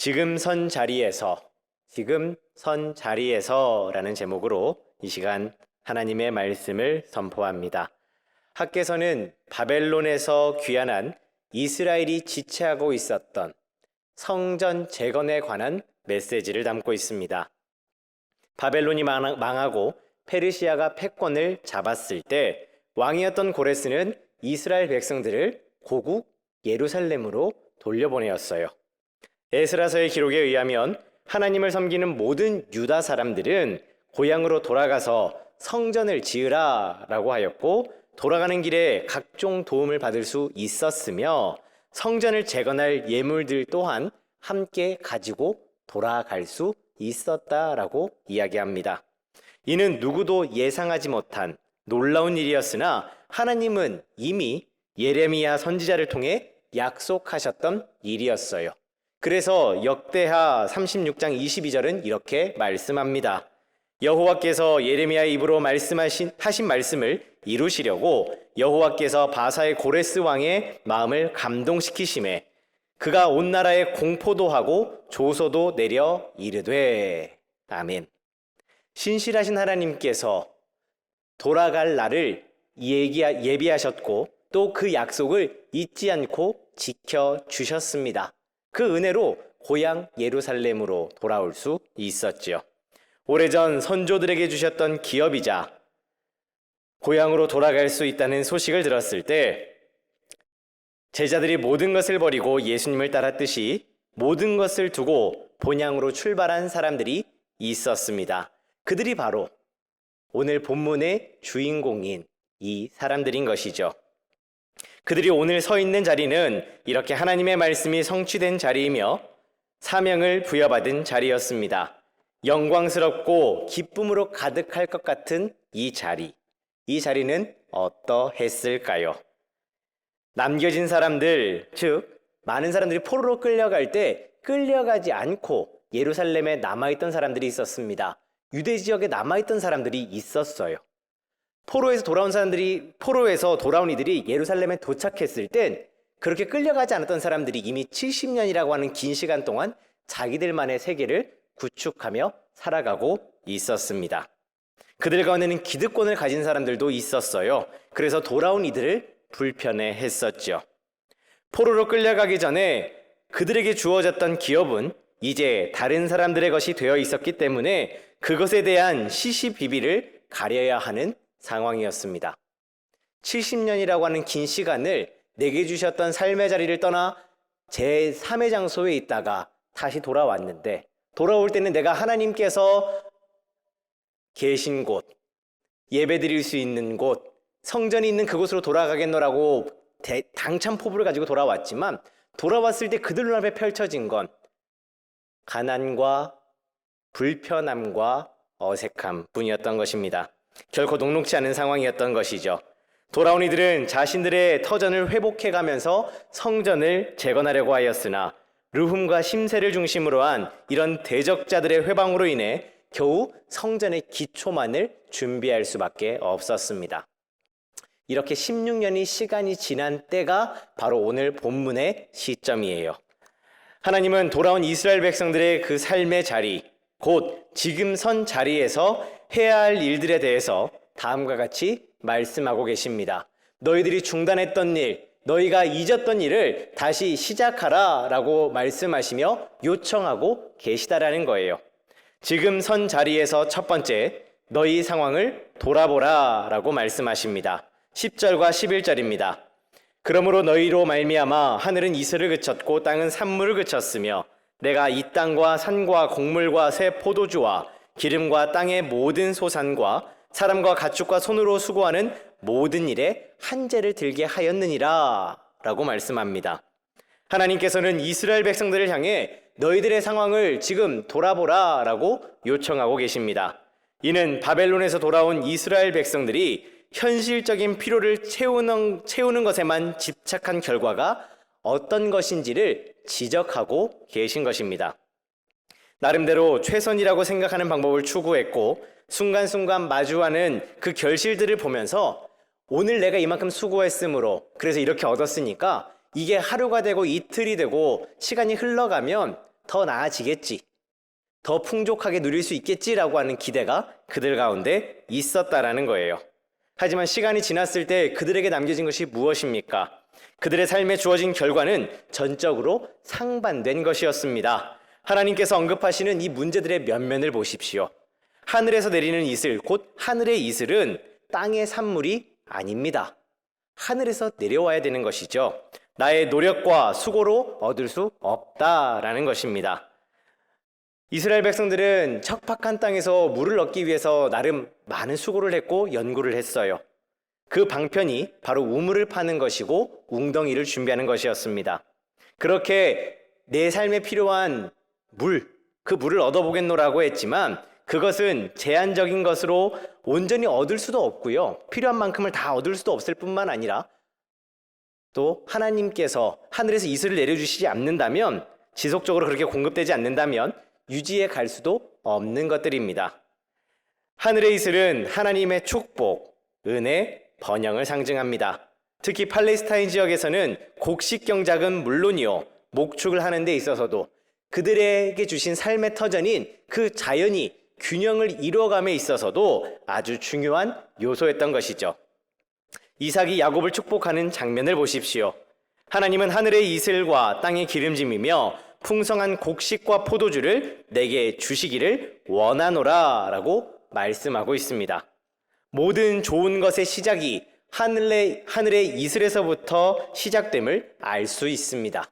지금 선 자리에서, 지금 선 자리에서라는 제목으로 이 시간 하나님의 말씀을 선포합니다. 학개서는 바벨론에서 귀환한 이스라엘이 지체하고 있었던 성전 재건에 관한 메시지를 담고 있습니다. 바벨론이 망하고 페르시아가 패권을 잡았을 때 왕이었던 고레스는 이스라엘 백성들을 고국 예루살렘으로 돌려보내었어요. 에스라서의 기록에 의하면 하나님을 섬기는 모든 유다 사람들은 고향으로 돌아가서 성전을 지으라라고 하였고, 돌아가는 길에 각종 도움을 받을 수 있었으며 성전을 재건할 예물들 또한 함께 가지고 돌아갈 수 있었다라고 이야기합니다. 이는 누구도 예상하지 못한 놀라운 일이었으나 하나님은 이미 예레미야 선지자를 통해 약속하셨던 일이었어요. 그래서 역대하 36장 22절은 이렇게 말씀합니다. 여호와께서 예레미야의 입으로 하신 말씀을 이루시려고 여호와께서 바사의 고레스 왕의 마음을 감동시키심에 그가 온 나라에 공포도 하고 조소도 내려 이르되. 아멘. 신실하신 하나님께서 돌아갈 날을 예비하셨고 또 그 약속을 잊지 않고 지켜주셨습니다. 그 은혜로 고향 예루살렘으로 돌아올 수 있었지요. 오래전 선조들에게 주셨던 기업이자 고향으로 돌아갈 수 있다는 소식을 들었을 때 제자들이 모든 것을 버리고 예수님을 따랐듯이 모든 것을 두고 본향으로 출발한 사람들이 있었습니다. 그들이 바로 오늘 본문의 주인공인 이 사람들인 것이죠. 그들이 오늘 서 있는 자리는 이렇게 하나님의 말씀이 성취된 자리이며 사명을 부여받은 자리였습니다. 영광스럽고 기쁨으로 가득할 것 같은 이 자리는 어떠했을까요? 남겨진 사람들, 즉 많은 사람들이 포로로 끌려갈 때 끌려가지 않고 예루살렘에 남아있던 사람들이 있었습니다. 유대 지역에 남아있던 사람들이 있었어요. 포로에서 돌아온 이들이 예루살렘에 도착했을 땐 그렇게 끌려가지 않았던 사람들이 이미 70년이라고 하는 긴 시간 동안 자기들만의 세계를 구축하며 살아가고 있었습니다. 그들 가운데는 기득권을 가진 사람들도 있었어요. 그래서 돌아온 이들을 불편해했었죠. 포로로 끌려가기 전에 그들에게 주어졌던 기업은 이제 다른 사람들의 것이 되어 있었기 때문에 그것에 대한 시시비비를 가려야 하는 상황이었습니다. 70년이라고 하는 긴 시간을 내게 주셨던 삶의 자리를 떠나 제3의 장소에 있다가 다시 돌아왔는데, 돌아올 때는 내가 하나님께서 계신 곳, 예배드릴 수 있는 곳, 성전이 있는 그곳으로 돌아가겠노라고 당찬 포부를 가지고 돌아왔지만, 돌아왔을 때 그들 눈앞에 펼쳐진 건 가난과 불편함과 어색함 뿐이었던 것입니다. 결코 녹록지 않은 상황이었던 것이죠. 돌아온 이들은 자신들의 터전을 회복해가면서 성전을 재건하려고 하였으나 르훔과 심세를 중심으로 한 이런 대적자들의 회방으로 인해 겨우 성전의 기초만을 준비할 수밖에 없었습니다. 이렇게 16년의 시간이 지난 때가 바로 오늘 본문의 시점이에요. 하나님은 돌아온 이스라엘 백성들의 그 삶의 자리, 곧 지금 선 자리에서 해야 할 일들에 대해서 다음과 같이 말씀하고 계십니다. 너희들이 중단했던 일, 너희가 잊었던 일을 다시 시작하라 라고 말씀하시며 요청하고 계시다라는 거예요. 지금 선 자리에서 첫 번째, 너희 상황을 돌아보라 라고 말씀하십니다. 10절과 11절입니다. 그러므로 너희로 말미암아 하늘은 이슬을 그쳤고 땅은 산물을 그쳤으며 내가 이 땅과 산과 곡물과 새 포도주와 기름과 땅의 모든 소산과 사람과 가축과 손으로 수고하는 모든 일에 한재를 들게 하였느니라 라고 말씀합니다. 하나님께서는 이스라엘 백성들을 향해 너희들의 상황을 지금 돌아보라 라고 요청하고 계십니다. 이는 바벨론에서 돌아온 이스라엘 백성들이 현실적인 필요를 채우는 것에만 집착한 결과가 어떤 것인지를 지적하고 계신 것입니다. 나름대로 최선이라고 생각하는 방법을 추구했고 순간순간 마주하는 그 결실들을 보면서 오늘 내가 이만큼 수고했으므로 그래서 이렇게 얻었으니까 이게 하루가 되고 이틀이 되고 시간이 흘러가면 더 나아지겠지, 더 풍족하게 누릴 수 있겠지라고 하는 기대가 그들 가운데 있었다라는 거예요. 하지만 시간이 지났을 때 그들에게 남겨진 것이 무엇입니까? 그들의 삶에 주어진 결과는 전적으로 상반된 것이었습니다. 하나님께서 언급하시는 이 문제들의 면면을 보십시오. 하늘에서 내리는 이슬, 곧 하늘의 이슬은 땅의 산물이 아닙니다. 하늘에서 내려와야 되는 것이죠. 나의 노력과 수고로 얻을 수 없다라는 것입니다. 이스라엘 백성들은 척박한 땅에서 물을 얻기 위해서 나름 많은 수고를 했고 연구를 했어요. 그 방편이 바로 우물을 파는 것이고 웅덩이를 준비하는 것이었습니다. 그렇게 내 삶에 필요한 그 물을 얻어보겠노라고 했지만 그것은 제한적인 것으로 온전히 얻을 수도 없고요. 필요한 만큼을 다 얻을 수도 없을 뿐만 아니라 또 하나님께서 하늘에서 이슬을 내려주시지 않는다면, 지속적으로 그렇게 공급되지 않는다면 유지해 갈 수도 없는 것들입니다. 하늘의 이슬은 하나님의 축복, 은혜, 번영을 상징합니다. 특히 팔레스타인 지역에서는 곡식 경작은 물론이요, 목축을 하는 데 있어서도 그들에게 주신 삶의 터전인 그 자연이 균형을 이루어감에 있어서도 아주 중요한 요소였던 것이죠. 이삭이 야곱을 축복하는 장면을 보십시오. 하나님은 하늘의 이슬과 땅의 기름짐이며 풍성한 곡식과 포도주를 내게 주시기를 원하노라 라고 말씀하고 있습니다. 모든 좋은 것의 시작이 하늘의 이슬에서부터 시작됨을 알 수 있습니다.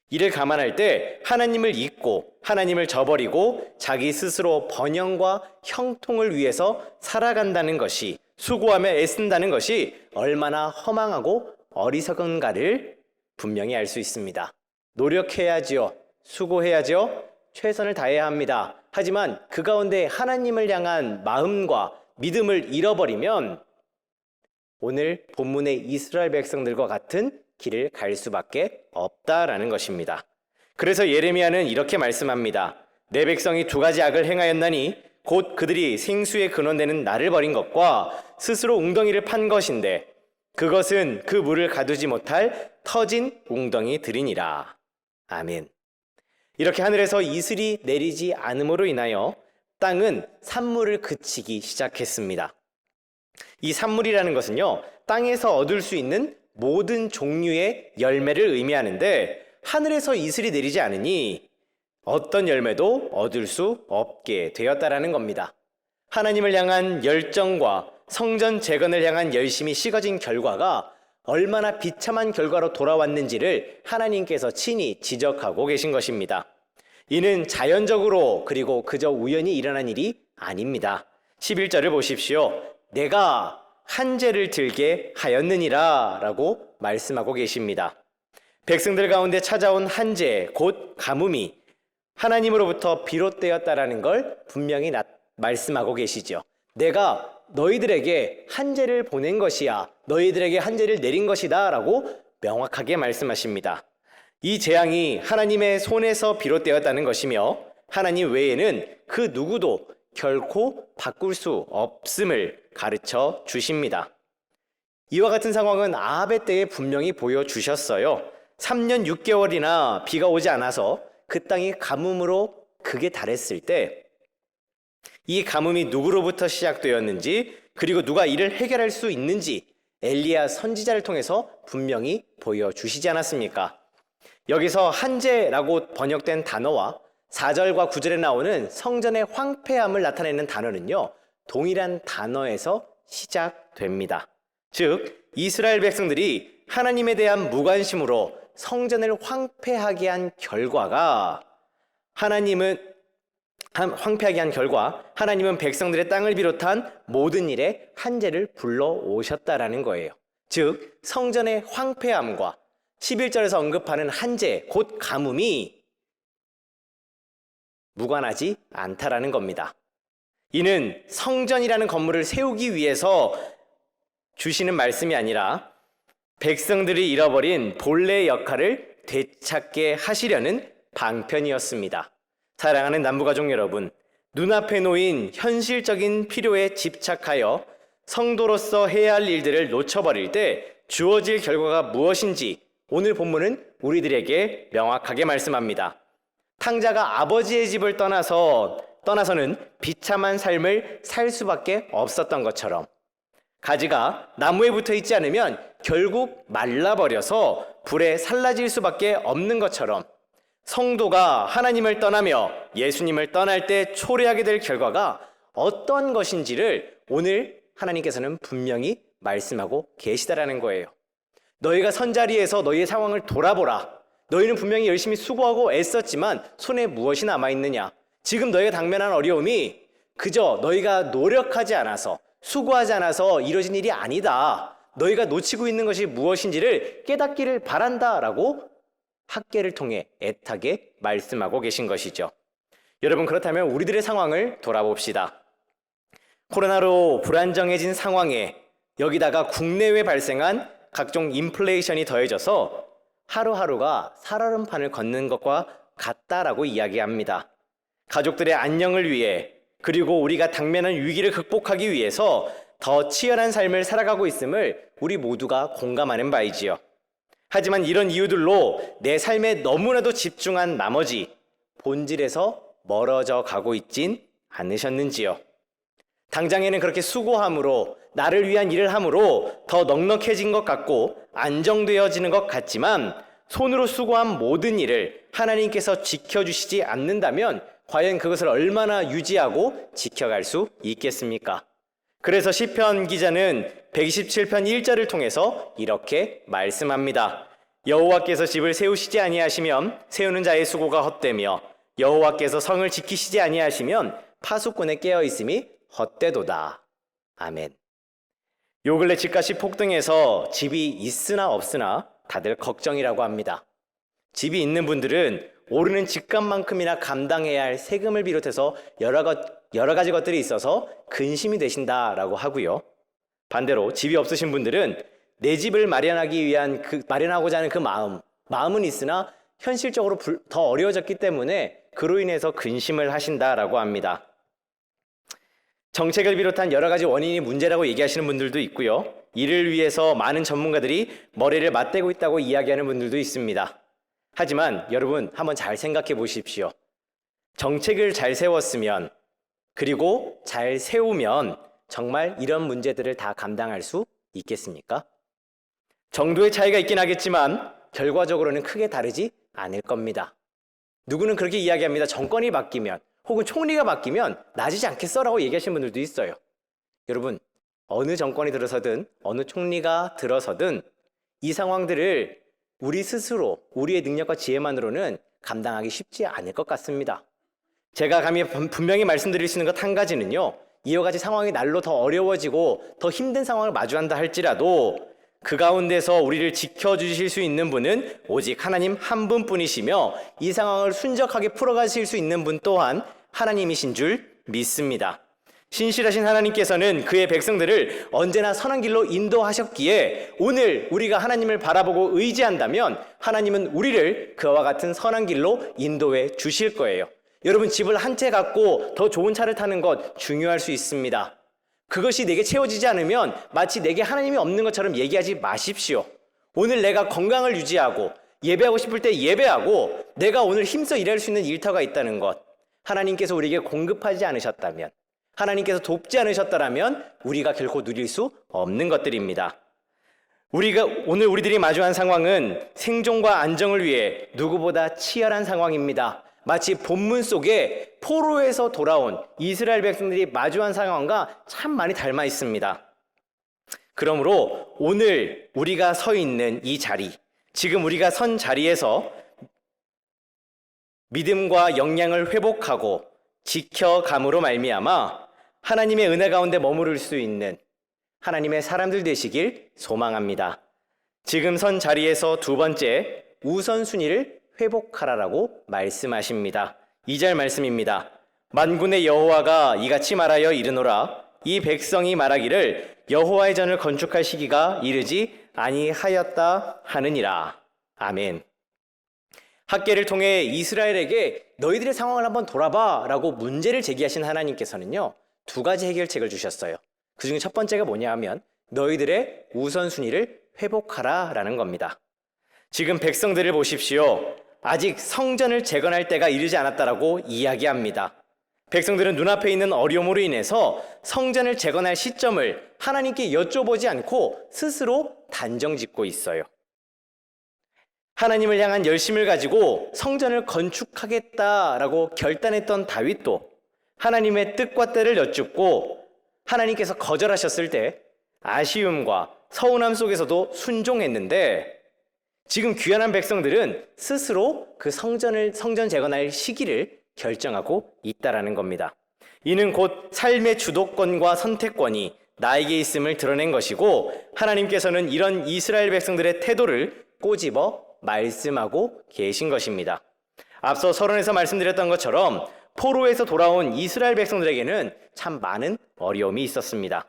이를 감안할 때 하나님을 잊고 하나님을 저버리고 자기 스스로 번영과 형통을 위해서 살아간다는 것이, 수고하며 애쓴다는 것이 얼마나 허망하고 어리석은가를 분명히 알 수 있습니다. 노력해야지요, 수고해야지요, 최선을 다해야 합니다. 하지만 그 가운데 하나님을 향한 마음과 믿음을 잃어버리면 오늘 본문의 이스라엘 백성들과 같은 길을 갈 수밖에 없다라는 것입니다. 그래서 예레미야는 이렇게 말씀합니다. 내 백성이 두 가지 악을 행하였나니 곧 그들이 생수의 근원되는 나를 버린 것과 스스로 웅덩이를 판 것인데 그것은 그 물을 가두지 못할 터진 웅덩이들이니라. 아멘. 이렇게 하늘에서 이슬이 내리지 않음으로 인하여 땅은 산물을 그치기 시작했습니다. 이 산물이라는 것은요, 땅에서 얻을 수 있는 모든 종류의 열매를 의미하는데 하늘에서 이슬이 내리지 않으니 어떤 열매도 얻을 수 없게 되었다라는 겁니다. 하나님을 향한 열정과 성전 재건을 향한 열심이 식어진 결과가 얼마나 비참한 결과로 돌아왔는지를 하나님께서 친히 지적하고 계신 것입니다. 이는 자연적으로 그리고 그저 우연히 일어난 일이 아닙니다. 11절을 보십시오. 내가 한재를 들게 하였느니라 라고 말씀하고 계십니다. 백성들 가운데 찾아온 한재, 곧 가뭄이 하나님으로부터 비롯되었다라는 걸 분명히 말씀하고 계시죠. 내가 너희들에게 한재를 보낸 것이야, 너희들에게 한재를 내린 것이다 라고 명확하게 말씀하십니다. 이 재앙이 하나님의 손에서 비롯되었다는 것이며 하나님 외에는 그 누구도 결코 바꿀 수 없음을 가르쳐 주십니다. 이와 같은 상황은 아합의 때에 분명히 보여주셨어요. 3년 6개월이나 비가 오지 않아서 그 땅이 가뭄으로 극에 달했을 때 이 가뭄이 누구로부터 시작되었는지, 그리고 누가 이를 해결할 수 있는지 엘리야 선지자를 통해서 분명히 보여주시지 않았습니까? 여기서 한재라고 번역된 단어와 4절과 9절에 나오는 성전의 황폐함을 나타내는 단어는요, 동일한 단어에서 시작됩니다. 즉 이스라엘 백성들이 하나님에 대한 무관심으로 성전을 황폐하게 한 결과 하나님은 백성들의 땅을 비롯한 모든 일에 한재를 불러오셨다라는 거예요. 즉 성전의 황폐함과 11절에서 언급하는 한재, 곧 가뭄이 무관하지 않다라는 겁니다. 이는 성전이라는 건물을 세우기 위해서 주시는 말씀이 아니라 백성들이 잃어버린 본래의 역할을 되찾게 하시려는 방편이었습니다. 사랑하는 남부가족 여러분, 눈앞에 놓인 현실적인 필요에 집착하여 성도로서 해야 할 일들을 놓쳐버릴 때 주어질 결과가 무엇인지 오늘 본문은 우리들에게 명확하게 말씀합니다. 탕자가 아버지의 집을 떠나서는 비참한 삶을 살 수밖에 없었던 것처럼 가지가 나무에 붙어 있지 않으면 결국 말라버려서 불에 살라질 수밖에 없는 것처럼 성도가 하나님을 떠나며 예수님을 떠날 때 초래하게 될 결과가 어떤 것인지를 오늘 하나님께서는 분명히 말씀하고 계시다라는 거예요. 너희가 선자리에서 너희의 상황을 돌아보라. 너희는 분명히 열심히 수고하고 애썼지만 손에 무엇이 남아있느냐? 지금 너희가 당면한 어려움이 그저 너희가 노력하지 않아서 수고하지 않아서 이루어진 일이 아니다. 너희가 놓치고 있는 것이 무엇인지를 깨닫기를 바란다라고 학계를 통해 애타게 말씀하고 계신 것이죠. 여러분, 그렇다면 우리들의 상황을 돌아봅시다. 코로나로 불안정해진 상황에 여기다가 국내외 발생한 각종 인플레이션이 더해져서 하루하루가 살얼음판을 걷는 것과 같다라고 이야기합니다. 가족들의 안녕을 위해 그리고 우리가 당면한 위기를 극복하기 위해서 더 치열한 삶을 살아가고 있음을 우리 모두가 공감하는 바이지요. 하지만 이런 이유들로 내 삶에 너무나도 집중한 나머지 본질에서 멀어져 가고 있진 않으셨는지요? 당장에는 그렇게 수고함으로 나를 위한 일을 함으로 더 넉넉해진 것 같고 안정되어지는 것 같지만 손으로 수고한 모든 일을 하나님께서 지켜주시지 않는다면 과연 그것을 얼마나 유지하고 지켜갈 수 있겠습니까? 그래서 시편 기자는 127편 1절을 통해서 이렇게 말씀합니다. 여호와께서 집을 세우시지 아니하시면 세우는 자의 수고가 헛되며 여호와께서 성을 지키시지 아니하시면 파수꾼에 깨어 있음이 헛되도다. 아멘. 요 근래 집값이 폭등해서 집이 있으나 없으나 다들 걱정이라고 합니다. 집이 있는 분들은 오르는 집값만큼이나 감당해야 할 세금을 비롯해서 여러 가지 것들이 있어서 근심이 되신다라고 하고요. 반대로 집이 없으신 분들은 내 집을 마련하고자 하는 그 마음은 있으나 현실적으로 더 어려워졌기 때문에 그로 인해서 근심을 하신다라고 합니다. 정책을 비롯한 여러 가지 원인이 문제라고 얘기하시는 분들도 있고요. 이를 위해서 많은 전문가들이 머리를 맞대고 있다고 이야기하는 분들도 있습니다. 하지만 여러분, 한번 잘 생각해 보십시오. 정책을 잘 세웠으면 그리고 잘 세우면 정말 이런 문제들을 다 감당할 수 있겠습니까? 정도의 차이가 있긴 하겠지만 결과적으로는 크게 다르지 않을 겁니다. 누구는 그렇게 이야기합니다. 정권이 바뀌면 혹은 총리가 바뀌면 나아지지 않겠어라고 얘기하시는 분들도 있어요. 여러분, 어느 정권이 들어서든 어느 총리가 들어서든 이 상황들을 우리 스스로 우리의 능력과 지혜만으로는 감당하기 쉽지 않을 것 같습니다. 제가 감히 분명히 말씀드릴 수 있는 것 한 가지는요, 이와 같이 상황이 날로 더 어려워지고 더 힘든 상황을 마주한다 할지라도 그 가운데서 우리를 지켜주실 수 있는 분은 오직 하나님 한 분뿐이시며 이 상황을 순적하게 풀어가실 수 있는 분 또한 하나님이신 줄 믿습니다. 신실하신 하나님께서는 그의 백성들을 언제나 선한 길로 인도하셨기에 오늘 우리가 하나님을 바라보고 의지한다면 하나님은 우리를 그와 같은 선한 길로 인도해 주실 거예요. 여러분, 집을 한 채 갖고 더 좋은 차를 타는 것 중요할 수 있습니다. 그것이 내게 채워지지 않으면 마치 내게 하나님이 없는 것처럼 얘기하지 마십시오. 오늘 내가 건강을 유지하고 예배하고 싶을 때 예배하고 내가 오늘 힘써 일할 수 있는 일터가 있다는 것, 하나님께서 우리에게 공급하지 않으셨다면, 하나님께서 돕지 않으셨다면 우리가 결코 누릴 수 없는 것들입니다. 오늘 우리들이 마주한 상황은 생존과 안정을 위해 누구보다 치열한 상황입니다. 마치 본문 속에 포로에서 돌아온 이스라엘 백성들이 마주한 상황과 참 많이 닮아 있습니다. 그러므로 오늘 우리가 서 있는 이 자리, 지금 우리가 선 자리에서 믿음과 역량을 회복하고 지켜감으로 말미암아 하나님의 은혜 가운데 머무를 수 있는 하나님의 사람들 되시길 소망합니다. 지금 선 자리에서 두 번째, 우선순위를 회복하라라고 말씀하십니다. 2절 말씀입니다. 만군의 여호와가 이같이 말하여 이르노라. 이 백성이 말하기를 여호와의 전을 건축할 시기가 이르지 아니하였다 하느니라. 아멘. 학계를 통해 이스라엘에게 너희들의 상황을 한번 돌아봐 라고 문제를 제기하신 하나님께서는요, 두 가지 해결책을 주셨어요. 그 중에 첫 번째가 뭐냐 하면 너희들의 우선순위를 회복하라 라는 겁니다. 지금 백성들을 보십시오. 아직 성전을 재건할 때가 이르지 않았다라고 이야기합니다. 백성들은 눈앞에 있는 어려움으로 인해서 성전을 재건할 시점을 하나님께 여쭤보지 않고 스스로 단정짓고 있어요. 하나님을 향한 열심을 가지고 성전을 건축하겠다라고 결단했던 다윗도 하나님의 뜻과 때를 여쭙고 하나님께서 거절하셨을 때 아쉬움과 서운함 속에서도 순종했는데, 지금 귀환한 백성들은 스스로 그 성전 재건할 시기를 결정하고 있다라는 겁니다. 이는 곧 삶의 주도권과 선택권이 나에게 있음을 드러낸 것이고, 하나님께서는 이런 이스라엘 백성들의 태도를 꼬집어 말씀하고 계신 것입니다. 앞서 서론에서 말씀드렸던 것처럼 포로에서 돌아온 이스라엘 백성들에게는 참 많은 어려움이 있었습니다.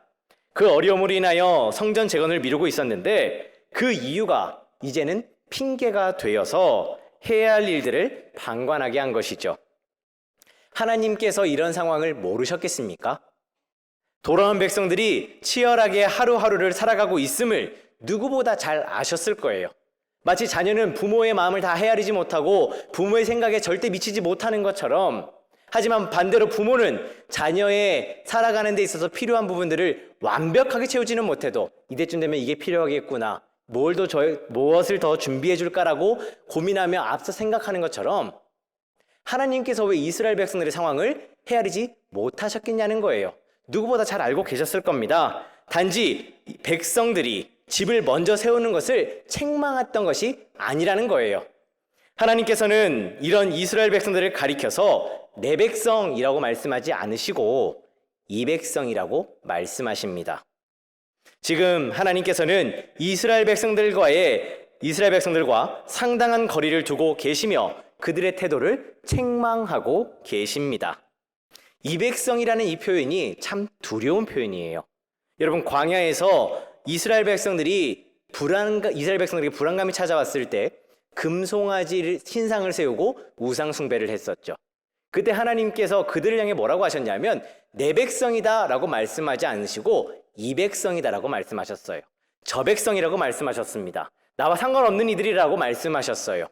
그 어려움으로 인하여 성전 재건을 미루고 있었는데, 그 이유가 이제는 핑계가 되어서 해야 할 일들을 방관하게 한 것이죠. 하나님께서 이런 상황을 모르셨겠습니까? 돌아온 백성들이 치열하게 하루하루를 살아가고 있음을 누구보다 잘 아셨을 거예요. 마치 자녀는 부모의 마음을 다 헤아리지 못하고 부모의 생각에 절대 미치지 못하는 것처럼, 하지만 반대로 부모는 자녀의 살아가는 데 있어서 필요한 부분들을 완벽하게 채우지는 못해도 이때쯤 되면 이게 필요하겠구나, 무엇을 더 준비해 줄까라고 고민하며 앞서 생각하는 것처럼, 하나님께서 왜 이스라엘 백성들의 상황을 헤아리지 못하셨겠냐는 거예요. 누구보다 잘 알고 계셨을 겁니다. 단지 백성들이 집을 먼저 세우는 것을 책망했던 것이 아니라는 거예요. 하나님께서는 이런 이스라엘 백성들을 가리켜서 내 백성이라고 말씀하지 않으시고 이 백성이라고 말씀하십니다. 지금 하나님께서는 이스라엘 백성들과 상당한 거리를 두고 계시며 그들의 태도를 책망하고 계십니다. 이 백성이라는 이 표현이 참 두려운 표현이에요. 여러분, 광야에서 이스라엘 백성들에게 불안감이 찾아왔을 때 금송아지 신상을 세우고 우상 숭배를 했었죠. 그때 하나님께서 그들을 향해 뭐라고 하셨냐면 내 백성이다 라고 말씀하지 않으시고 이 백성이다 라고 말씀하셨어요. 저 백성이라고 말씀하셨습니다. 나와 상관없는 이들이라고 말씀하셨어요.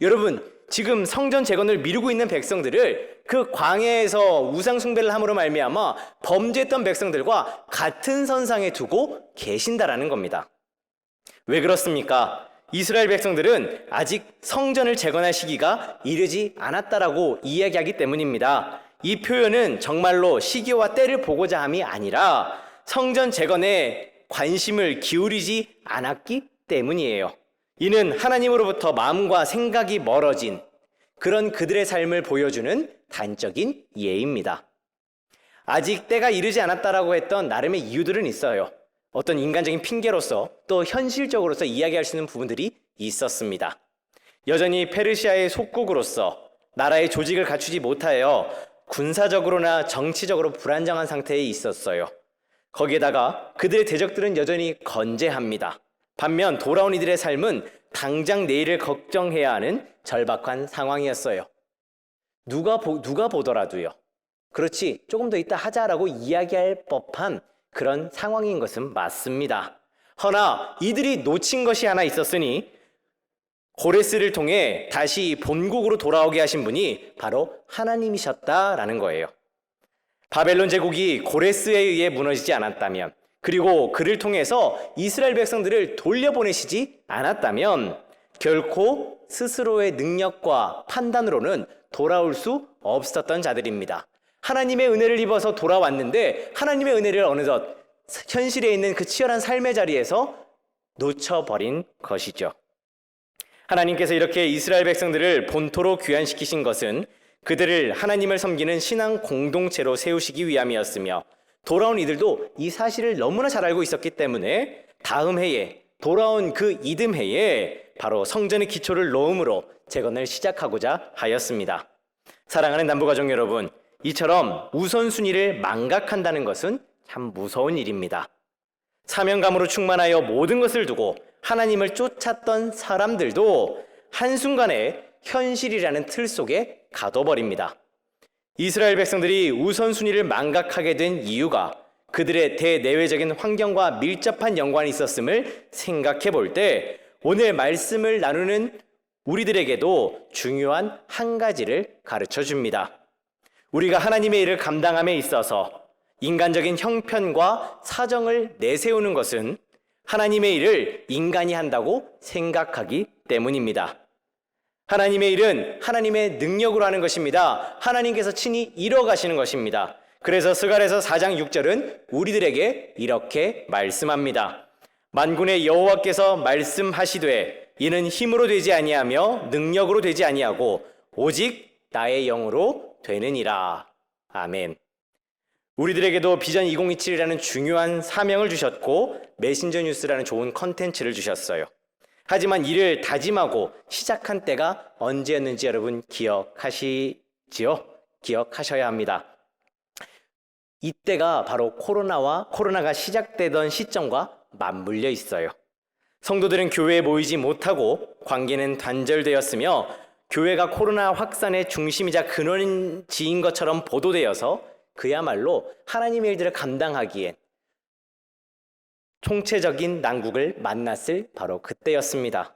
여러분, 지금 성전 재건을 미루고 있는 백성들을 그 광야에서 우상 숭배를 함으로 말미암아 범죄했던 백성들과 같은 선상에 두고 계신다라는 겁니다. 왜 그렇습니까? 이스라엘 백성들은 아직 성전을 재건할 시기가 이르지 않았다라고 이야기하기 때문입니다. 이 표현은 정말로 시기와 때를 보고자 함이 아니라 성전 재건에 관심을 기울이지 않았기 때문이에요. 이는 하나님으로부터 마음과 생각이 멀어진 그런 그들의 삶을 보여주는 단적인 예입니다. 아직 때가 이르지 않았다라고 했던 나름의 이유들은 있어요. 어떤 인간적인 핑계로서 또 현실적으로서 이야기할 수 있는 부분들이 있었습니다. 여전히 페르시아의 속국으로서 나라의 조직을 갖추지 못하여 군사적으로나 정치적으로 불안정한 상태에 있었어요. 거기에다가 그들의 대적들은 여전히 건재합니다. 반면 돌아온 이들의 삶은 당장 내일을 걱정해야 하는 절박한 상황이었어요. 누가 보더라도요, 그렇지, 조금 더 이따 하자라고 이야기할 법한 그런 상황인 것은 맞습니다. 허나 이들이 놓친 것이 하나 있었으니 고레스를 통해 다시 본국으로 돌아오게 하신 분이 바로 하나님이셨다라는 거예요. 바벨론 제국이 고레스에 의해 무너지지 않았다면, 그리고 그를 통해서 이스라엘 백성들을 돌려보내시지 않았다면 결코 스스로의 능력과 판단으로는 돌아올 수 없었던 자들입니다. 하나님의 은혜를 입어서 돌아왔는데 하나님의 은혜를 어느덧 현실에 있는 그 치열한 삶의 자리에서 놓쳐버린 것이죠. 하나님께서 이렇게 이스라엘 백성들을 본토로 귀환시키신 것은 그들을 하나님을 섬기는 신앙 공동체로 세우시기 위함이었으며, 돌아온 이들도 이 사실을 너무나 잘 알고 있었기 때문에 다음 해에, 돌아온 그 이듬 해에 바로 성전의 기초를 놓음으로 재건을 시작하고자 하였습니다. 사랑하는 남부가족 여러분, 이처럼 우선순위를 망각한다는 것은 참 무서운 일입니다. 사명감으로 충만하여 모든 것을 두고 하나님을 쫓았던 사람들도 한순간에 현실이라는 틀 속에 가둬버립니다. 이스라엘 백성들이 우선순위를 망각하게 된 이유가 그들의 대내외적인 환경과 밀접한 연관이 있었음을 생각해 볼 때 오늘 말씀을 나누는 우리들에게도 중요한 한 가지를 가르쳐 줍니다. 우리가 하나님의 일을 감당함에 있어서 인간적인 형편과 사정을 내세우는 것은 하나님의 일을 인간이 한다고 생각하기 때문입니다. 하나님의 일은 하나님의 능력으로 하는 것입니다. 하나님께서 친히 이뤄가시는 것입니다. 그래서 스가랴서 4장 6절은 우리들에게 이렇게 말씀합니다. 만군의 여호와께서 말씀하시되 이는 힘으로 되지 아니하며 능력으로 되지 아니하고 오직 나의 영으로 되느니라. 아멘. 우리들에게도 비전 2027이라는 중요한 사명을 주셨고 메신저 뉴스라는 좋은 컨텐츠를 주셨어요. 하지만 이를 다짐하고 시작한 때가 언제였는지 여러분 기억하시지요? 기억하셔야 합니다. 이때가 바로 코로나가 시작되던 시점과 맞물려 있어요. 성도들은 교회에 모이지 못하고 관계는 단절되었으며 교회가 코로나 확산의 중심이자 근원지인 것처럼 보도되어서 그야말로 하나님의 일들을 감당하기엔 총체적인 난국을 만났을 바로 그때였습니다.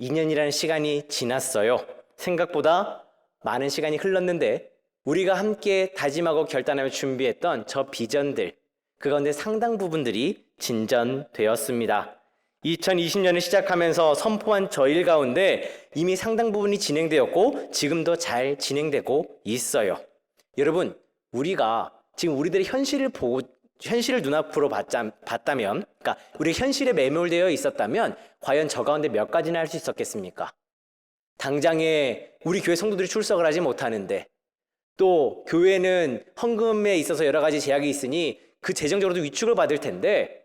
2년이라는 시간이 지났어요. 생각보다 많은 시간이 흘렀는데 우리가 함께 다짐하고 결단하며 준비했던 저 비전들, 그 가운데 상당 부분들이 진전되었습니다. 2020년을 시작하면서 선포한 저 일 가운데 이미 상당 부분이 진행되었고 지금도 잘 진행되고 있어요. 여러분, 우리가 지금 우리들의 현실을 눈앞으로 봤다면, 그러니까 우리 현실에 매몰되어 있었다면 과연 저 가운데 몇 가지나 할 수 있었겠습니까? 당장에 우리 교회 성도들이 출석을 하지 못하는데, 또 교회는 헌금에 있어서 여러 가지 제약이 있으니 그 재정적으로도 위축을 받을 텐데,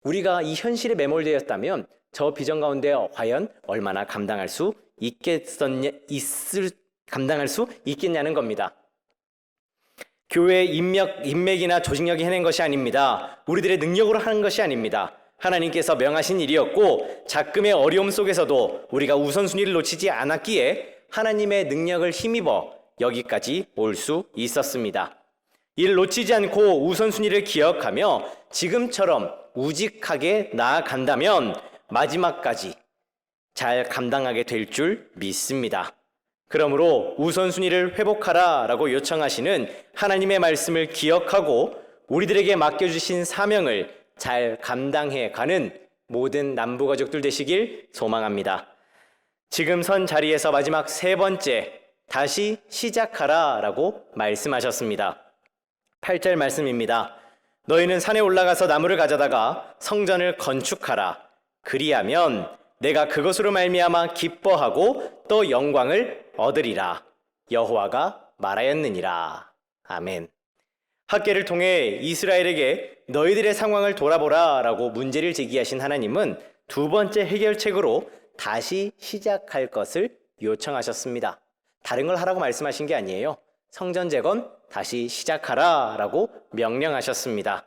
우리가 이 현실에 매몰되었다면 저 비전 가운데 과연 얼마나 감당할 수 있겠냐는 겁니다. 교회의 인맥이나 조직력이 해낸 것이 아닙니다. 우리들의 능력으로 하는 것이 아닙니다. 하나님께서 명하신 일이었고 작금의 어려움 속에서도 우리가 우선순위를 놓치지 않았기에 하나님의 능력을 힘입어 여기까지 올 수 있었습니다. 이를 놓치지 않고 우선순위를 기억하며 지금처럼 우직하게 나아간다면 마지막까지 잘 감당하게 될 줄 믿습니다. 그러므로 우선순위를 회복하라라고 요청하시는 하나님의 말씀을 기억하고 우리들에게 맡겨주신 사명을 잘 감당해 가는 모든 남부가족들 되시길 소망합니다. 지금 선 자리에서 마지막 세 번째, 다시 시작하라라고 말씀하셨습니다. 8절 말씀입니다. 너희는 산에 올라가서 나무를 가져다가 성전을 건축하라. 그리하면 내가 그것으로 말미암아 기뻐하고 또 영광을 얻으리라. 여호와가 말하였느니라. 아멘. 학계를 통해 이스라엘에게 너희들의 상황을 돌아보라 라고 문제를 제기하신 하나님은 두 번째 해결책으로 다시 시작할 것을 요청하셨습니다. 다른 걸 하라고 말씀하신 게 아니에요. 성전 재건 다시 시작하라 라고 명령하셨습니다.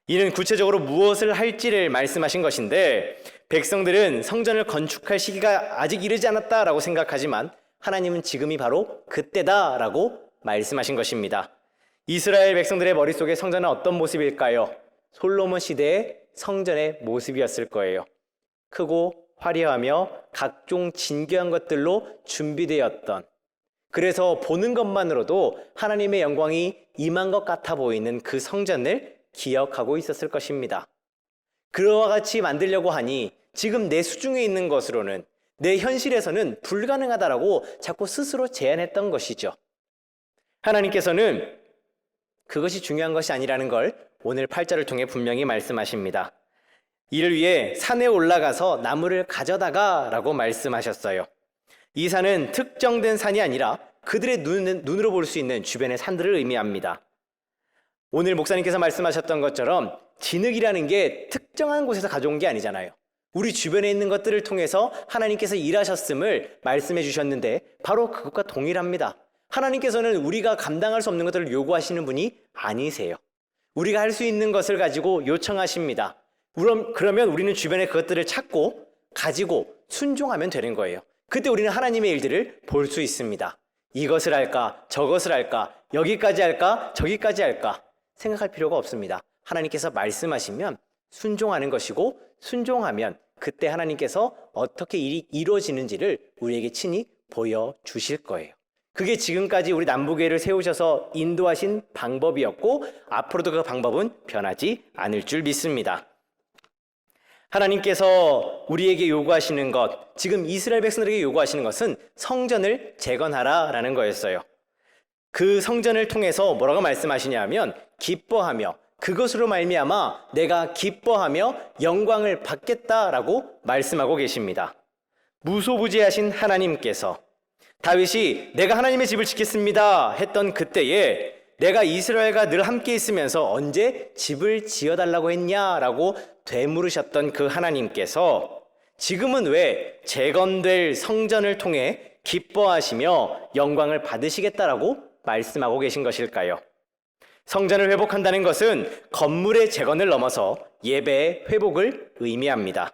이는 구체적으로 무엇을 할지를 말씀하신 것인데 백성들은 성전을 건축할 시기가 아직 이르지 않았다라고 생각하지만 하나님은 지금이 바로 그때다라고 말씀하신 것입니다. 이스라엘 백성들의 머릿속에 성전은 어떤 모습일까요? 솔로몬 시대의 성전의 모습이었을 거예요. 크고 화려하며 각종 진귀한 것들로 준비되었던, 그래서 보는 것만으로도 하나님의 영광이 임한 것 같아 보이는 그 성전을 기억하고 있었을 것입니다. 그와 같이 만들려고 하니 지금 내 수중에 있는 것으로는, 내 현실에서는 불가능하다라고 자꾸 스스로 제안했던 것이죠. 하나님께서는 그것이 중요한 것이 아니라는 걸 오늘 8절을 통해 분명히 말씀하십니다. 이를 위해 산에 올라가서 나무를 가져다가 라고 말씀하셨어요. 이 산은 특정된 산이 아니라 그들의 눈으로 볼 수 있는 주변의 산들을 의미합니다. 오늘 목사님께서 말씀하셨던 것처럼 진흙이라는 게 특정한 곳에서 가져온 게 아니잖아요. 우리 주변에 있는 것들을 통해서 하나님께서 일하셨음을 말씀해 주셨는데 바로 그것과 동일합니다. 하나님께서는 우리가 감당할 수 없는 것들을 요구하시는 분이 아니세요. 우리가 할 수 있는 것을 가지고 요청하십니다. 그러면 우리는 주변에 그것들을 찾고 가지고 순종하면 되는 거예요. 그때 우리는 하나님의 일들을 볼 수 있습니다. 이것을 할까, 저것을 할까, 여기까지 할까, 저기까지 할까 생각할 필요가 없습니다. 하나님께서 말씀하시면 순종하는 것이고, 순종하면 그때 하나님께서 어떻게 일이 이루어지는지를 우리에게 친히 보여주실 거예요. 그게 지금까지 우리 남부교회를 세우셔서 인도하신 방법이었고 앞으로도 그 방법은 변하지 않을 줄 믿습니다. 하나님께서 우리에게 요구하시는 것, 지금 이스라엘 백성들에게 요구하시는 것은 성전을 재건하라라는 거였어요. 그 성전을 통해서 뭐라고 말씀하시냐면 기뻐하며 그것으로 말미암아 내가 기뻐하며 영광을 받겠다라고 말씀하고 계십니다. 무소부지하신 하나님께서 다윗이 내가 하나님의 집을 짓겠습니다 했던 그때에 내가 이스라엘과 늘 함께 있으면서 언제 집을 지어달라고 했냐라고 되물으셨던 그 하나님께서 지금은 왜 재건될 성전을 통해 기뻐하시며 영광을 받으시겠다라고 말씀하고 계신 것일까요? 성전을 회복한다는 것은 건물의 재건을 넘어서 예배의 회복을 의미합니다.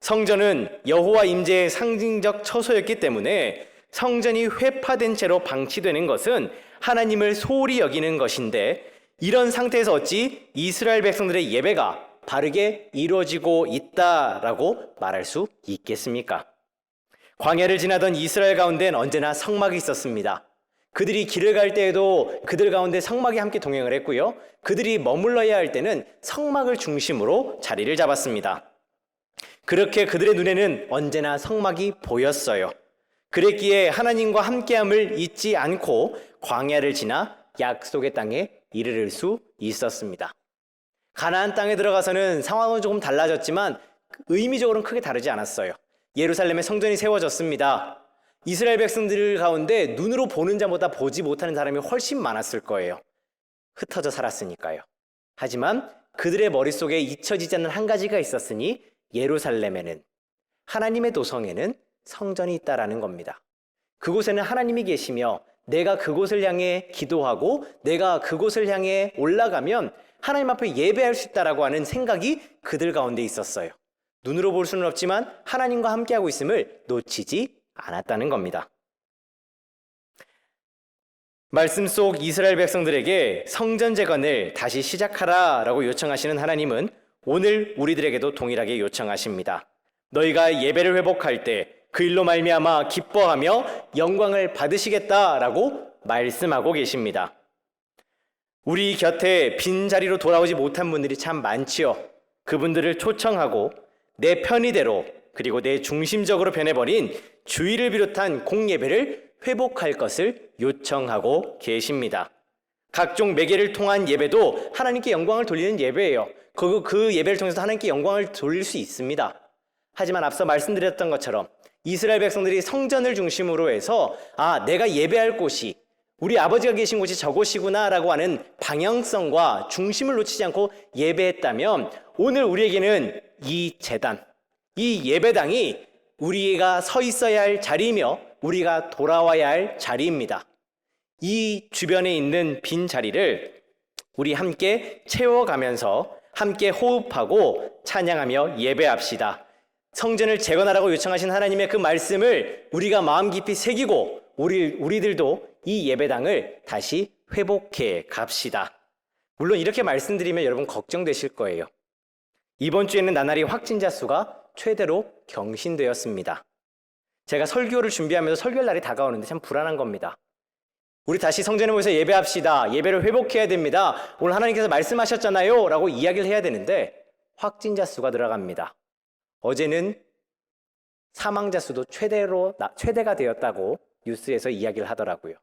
성전은 여호와 임재의 상징적 처소였기 때문에 성전이 회파된 채로 방치되는 것은 하나님을 소홀히 여기는 것인데 이런 상태에서 어찌 이스라엘 백성들의 예배가 바르게 이루어지고 있다라고 말할 수 있겠습니까? 광야를 지나던 이스라엘 가운데는 언제나 성막이 있었습니다. 그들이 길을 갈 때에도 그들 가운데 성막이 함께 동행을 했고요. 그들이 머물러야 할 때는 성막을 중심으로 자리를 잡았습니다. 그렇게 그들의 눈에는 언제나 성막이 보였어요. 그랬기에 하나님과 함께함을 잊지 않고 광야를 지나 약속의 땅에 이르를 수 있었습니다. 가나안 땅에 들어가서는 상황은 조금 달라졌지만 의미적으로는 크게 다르지 않았어요. 예루살렘에 성전이 세워졌습니다. 이스라엘 백성들 가운데 눈으로 보는 자보다 보지 못하는 사람이 훨씬 많았을 거예요. 흩어져 살았으니까요. 하지만 그들의 머릿속에 잊혀지지 않는 한 가지가 있었으니 예루살렘에는, 하나님의 도성에는 성전이 있다라는 겁니다. 그곳에는 하나님이 계시며 내가 그곳을 향해 기도하고 내가 그곳을 향해 올라가면 하나님 앞에 예배할 수 있다라고 하는 생각이 그들 가운데 있었어요. 눈으로 볼 수는 없지만 하나님과 함께하고 있음을 놓치지 않았다는 겁니다. 말씀 속 이스라엘 백성들에게 성전 재건을 다시 시작하라라고 요청하시는 하나님은 오늘 우리들에게도 동일하게 요청하십니다. 너희가 예배를 회복할 때 그 일로 말미암아 기뻐하며 영광을 받으시겠다라고 말씀하고 계십니다. 우리 곁에 빈자리로 돌아오지 못한 분들이 참 많지요. 그분들을 초청하고 내 편의대로 그리고 내 중심적으로 변해버린 주일을 비롯한 공예배를 회복할 것을 요청하고 계십니다. 각종 매개를 통한 예배도 하나님께 영광을 돌리는 예배예요. 그 예배를 통해서 하나님께 영광을 돌릴 수 있습니다. 하지만 앞서 말씀드렸던 것처럼 이스라엘 백성들이 성전을 중심으로 해서 내가 예배할 곳이 우리 아버지가 계신 곳이 저곳이구나 라고 하는 방향성과 중심을 놓치지 않고 예배했다면 오늘 우리에게는 이 제단, 이 예배당이 우리가 서 있어야 할 자리이며 우리가 돌아와야 할 자리입니다. 이 주변에 있는 빈 자리를 우리 함께 채워가면서 함께 호흡하고 찬양하며 예배합시다. 성전을 재건하라고 요청하신 하나님의 그 말씀을 우리가 마음 깊이 새기고 우리들도 이 예배당을 다시 회복해 갑시다. 물론 이렇게 말씀드리면 여러분 걱정되실 거예요. 이번 주에는 나날이 확진자 수가 최대로 경신되었습니다. 제가 설교를 준비하면서 설교할 날이 다가오는데 참 불안한 겁니다. 우리 다시 성전에 모여서 예배합시다. 예배를 회복해야 됩니다. 오늘 하나님께서 말씀하셨잖아요 라고 이야기를 해야 되는데 확진자 수가 들어갑니다. 어제는 사망자 수도 최대가 되었다고 뉴스에서 이야기를 하더라고요.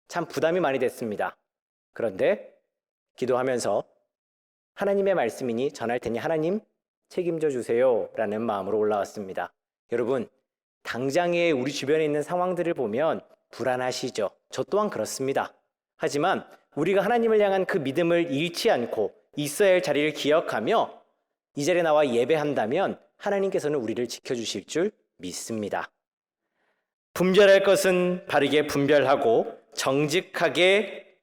참 부담이 많이 됐습니다. 그런데 기도하면서 하나님의 말씀이니 전할 테니 하나님 책임져 주세요 라는 마음으로 올라왔습니다. 여러분, 당장에 우리 주변에 있는 상황들을 보면 불안하시죠? 저 또한 그렇습니다. 하지만 우리가 하나님을 향한 그 믿음을 잃지 않고 있어야 할 자리를 기억하며 이 자리에 나와 예배한다면 하나님께서는 우리를 지켜주실 줄 믿습니다. 분별할 것은 바르게 분별하고 정직하게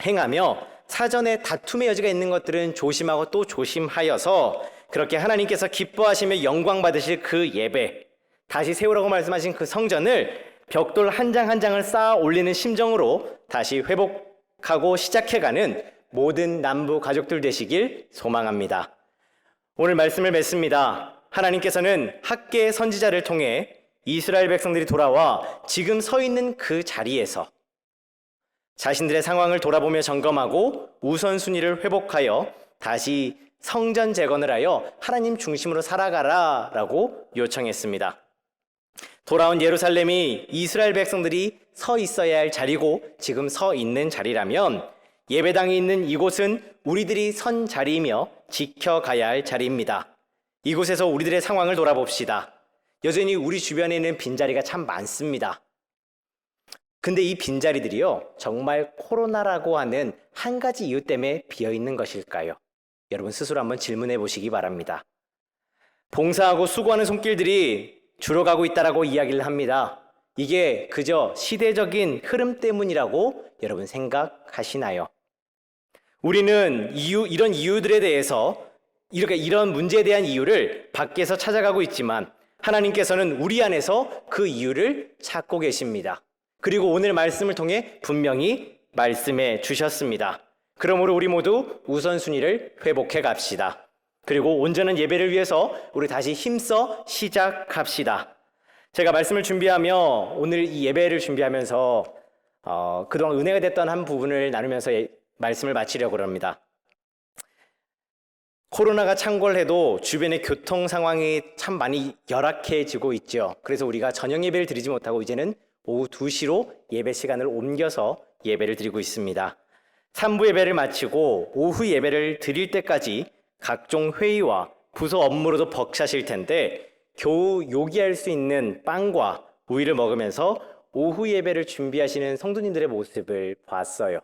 행하며 사전에 다툼의 여지가 있는 것들은 조심하고 또 조심하여서 그렇게 하나님께서 기뻐하시며 영광 받으실 그 예배, 다시 세우라고 말씀하신 그 성전을 벽돌 한 장 한 장을 쌓아 올리는 심정으로 다시 회복하고 시작해가는 모든 남부 가족들 되시길 소망합니다. 오늘 말씀을 맺습니다. 하나님께서는 학계 선지자를 통해 이스라엘 백성들이 돌아와 지금 서 있는 그 자리에서 자신들의 상황을 돌아보며 점검하고 우선순위를 회복하여 다시 성전 재건을 하여 하나님 중심으로 살아가라라고 요청했습니다. 돌아온 예루살렘이 이스라엘 백성들이 서 있어야 할 자리고 지금 서 있는 자리라면 예배당이 있는 이곳은 우리들이 선 자리이며 지켜가야 할 자리입니다. 이곳에서 우리들의 상황을 돌아봅시다. 여전히 우리 주변에 있는 빈자리가 참 많습니다. 근데 이 빈자리들이요, 정말 코로나라고 하는 한 가지 이유 때문에 비어있는 것일까요? 여러분 스스로 한번 질문해 보시기 바랍니다. 봉사하고 수고하는 손길들이 줄어가고 있다라고 이야기를 합니다. 이게 그저 시대적인 흐름 때문이라고 여러분 생각하시나요? 우리는 이런 이유들에 대해서 이런 문제에 대한 이유를 밖에서 찾아가고 있지만 하나님께서는 우리 안에서 그 이유를 찾고 계십니다. 그리고 오늘 말씀을 통해 분명히 말씀해 주셨습니다. 그러므로 우리 모두 우선순위를 회복해 갑시다. 그리고 온전한 예배를 위해서 우리 다시 힘써 시작합시다. 제가 말씀을 준비하며 오늘 이 예배를 준비하면서 그동안 은혜가 됐던 한 부분을 나누면서 말씀을 마치려고 합니다. 코로나가 창궐해도 주변의 교통 상황이 참 많이 열악해지고 있죠. 그래서 우리가 저녁 예배를 드리지 못하고 이제는 오후 2시로 예배 시간을 옮겨서 예배를 드리고 있습니다. 3부 예배를 마치고 오후 예배를 드릴 때까지 각종 회의와 부서 업무로도 벅차실 텐데 겨우 요기할 수 있는 빵과 우유를 먹으면서 오후 예배를 준비하시는 성도님들의 모습을 봤어요.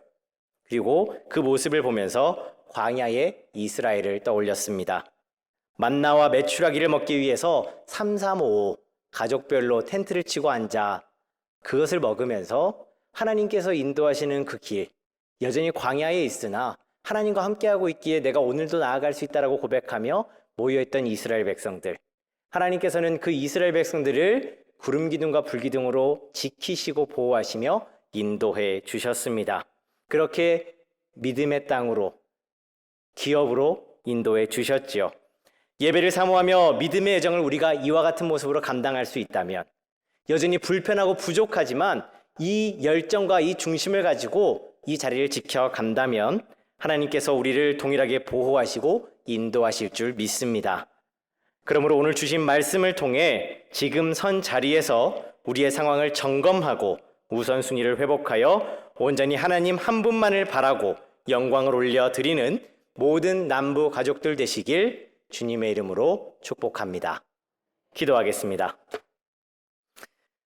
그리고 그 모습을 보면서 광야의 이스라엘을 떠올렸습니다. 만나와 메추라기를 먹기 위해서 335 가족별로 텐트를 치고 앉아 그것을 먹으면서 하나님께서 인도하시는 그 길, 여전히 광야에 있으나 하나님과 함께하고 있기에 내가 오늘도 나아갈 수 있다라고 고백하며 모여있던 이스라엘 백성들. 하나님께서는 그 이스라엘 백성들을 구름 기둥과 불 기둥으로 지키시고 보호하시며 인도해 주셨습니다. 그렇게 믿음의 땅으로, 기업으로 인도해 주셨지요. 예배를 사모하며 믿음의 여정을 우리가 이와 같은 모습으로 감당할 수 있다면, 여전히 불편하고 부족하지만 이 열정과 이 중심을 가지고 이 자리를 지켜간다면 하나님께서 우리를 동일하게 보호하시고 인도하실 줄 믿습니다. 그러므로 오늘 주신 말씀을 통해 지금 선 자리에서 우리의 상황을 점검하고 우선순위를 회복하여 온전히 하나님 한 분만을 바라고 영광을 올려드리는 모든 남부 가족들 되시길 주님의 이름으로 축복합니다. 기도하겠습니다.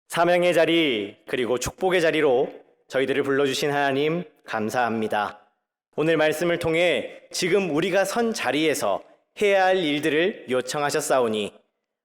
사명의 자리 그리고 축복의 자리로 저희들을 불러주신 하나님 감사합니다. 오늘 말씀을 통해 지금 우리가 선 자리에서 해야 할 일들을 요청하셨사오니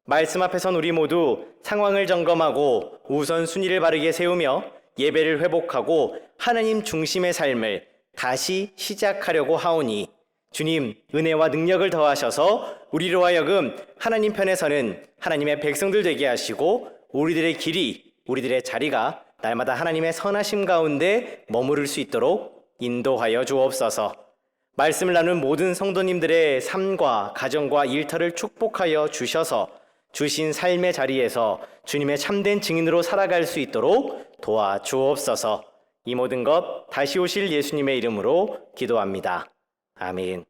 말씀 앞에 선 우리 모두 상황을 점검하고 우선순위를 바르게 세우며 예배를 회복하고 하나님 중심의 삶을 다시 시작하려고 하오니 주님 은혜와 능력을 더하셔서 우리로 하여금 하나님 편에 서는 하나님의 백성들 되게 하시고 우리들의 길이, 우리들의 자리가 날마다 하나님의 선하심 가운데 머무를 수 있도록 인도하여 주옵소서. 말씀을 나눈 모든 성도님들의 삶과 가정과 일터를 축복하여 주셔서 주신 삶의 자리에서 주님의 참된 증인으로 살아갈 수 있도록 도와주옵소서. 이 모든 것 다시 오실 예수님의 이름으로 기도합니다. 아멘.